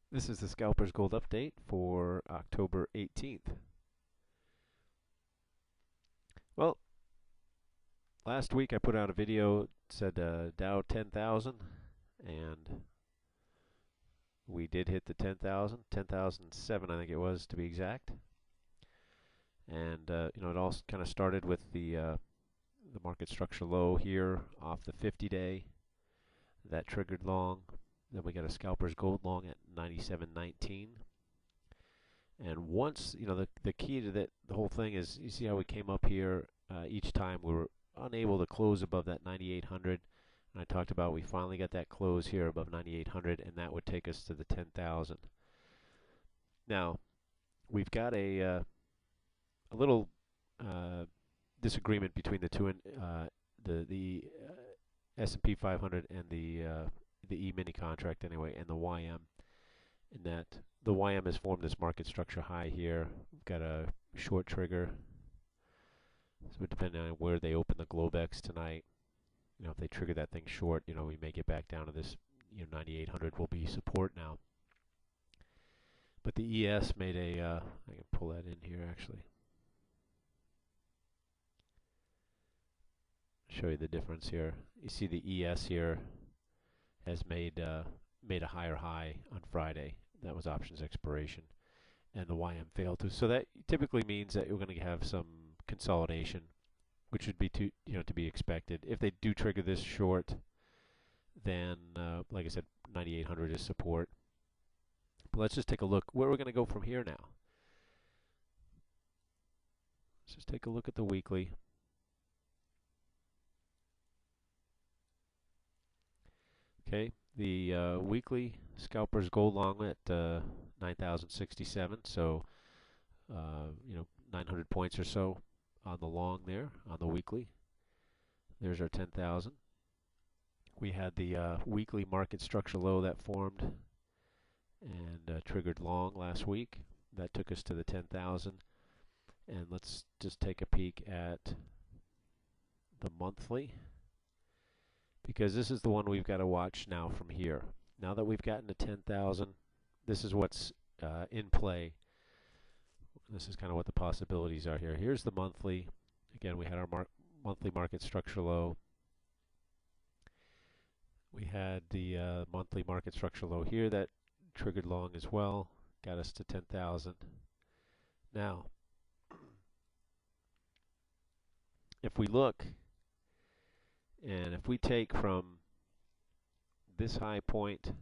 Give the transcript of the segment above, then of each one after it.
This is the Scalpers Gold update for October 18th. Well, last week I put out a video, said Dow 10,000, and we did hit the 10,000, 10,007 I think it was to be exact. And it all kind of started with the market structure low here off the 50-day that triggered long. Then we got a Scalpers Gold long at 97.19. And once, the key to the whole thing is, you see how we came up here each time we were unable to close above that 9,800. And I talked about we finally got that close here above 9,800, and that would take us to the 10,000. Now, we've got a little disagreement between the two, the S&P 500 and the E-mini contract anyway, and the YM, in that the YM has formed this market structure high here. We've got a short trigger, so depending on where they open the Globex tonight, if they trigger that thing short, we may get back down to this, 9,800 will be support now. But the ES made I can pull that in here actually, show you the difference here. You see the ES here has made a higher high on Friday. That was options expiration, and the YM failed to. So that typically means that you're going to have some consolidation, which would be to be expected. If they do trigger this short, then like I said, 9,800 is support. But let's just take a look where we're going to go from here now. Let's just take a look at the weekly. Okay, the weekly Scalpers Gold long at 9,067. So 900 points or so on the long there on the weekly. There's our 10,000. We had the weekly market structure low that formed and triggered long last week. That took us to the 10,000. And let's just take a peek at the monthly, because this is the one we've got to watch now from here. Now that we've gotten to 10,000, this is what's in play. This is kind of what the possibilities are here. Here's the monthly. Again, we had our monthly market structure low. We had the monthly market structure low here that triggered long as well, got us to 10,000. Now, if we look, and if we take from this high point,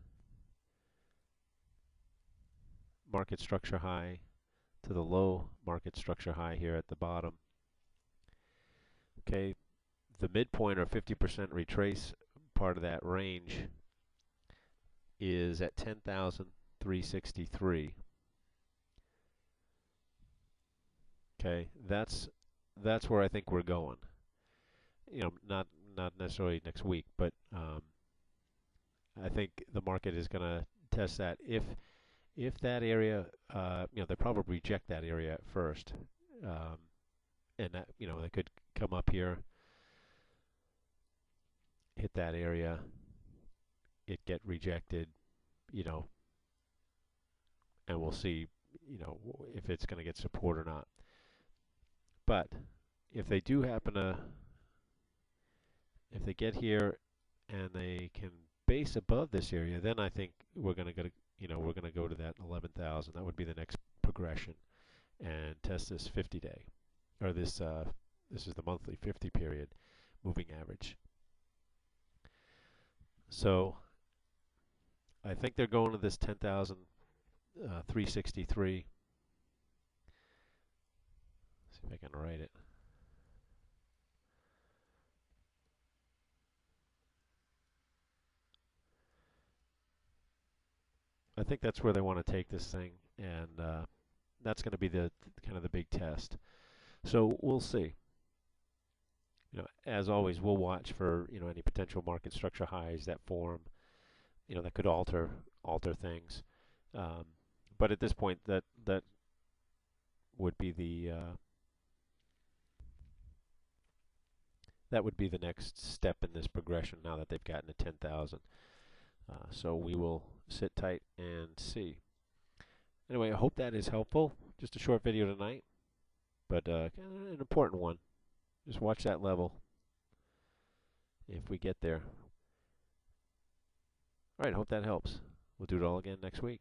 market structure high, to the low market structure high here at the bottom, okay, the midpoint or 50% retrace part of that range is at 10,363. Okay, that's where I think we're going. Not necessarily next week, but I think the market is going to test that. If that area, they probably reject that area at first, and that they could come up here, hit that area, it get rejected, and we'll see, if it's going to get support or not. But if they do happen to, if they get here and they can base above this area, then I think we're going to go to, we're going to go to that 11,000. That would be the next progression, and test this 50-day, or this is the monthly 50 period moving average. So I think they're going to this 10,363. See if I can write it. I think that's where they want to take this thing, and that's going to be the kind of the big test. So we'll see. As always, we'll watch for any potential market structure highs that form, that could alter things. But at this point, that would be the next step in this progression. Now that they've gotten to 10,000, So we will sit tight and see. Anyway, I hope that is helpful. Just a short video tonight, but an important one. Just watch that level if we get there. All right, hope that helps. We'll do it all again next week.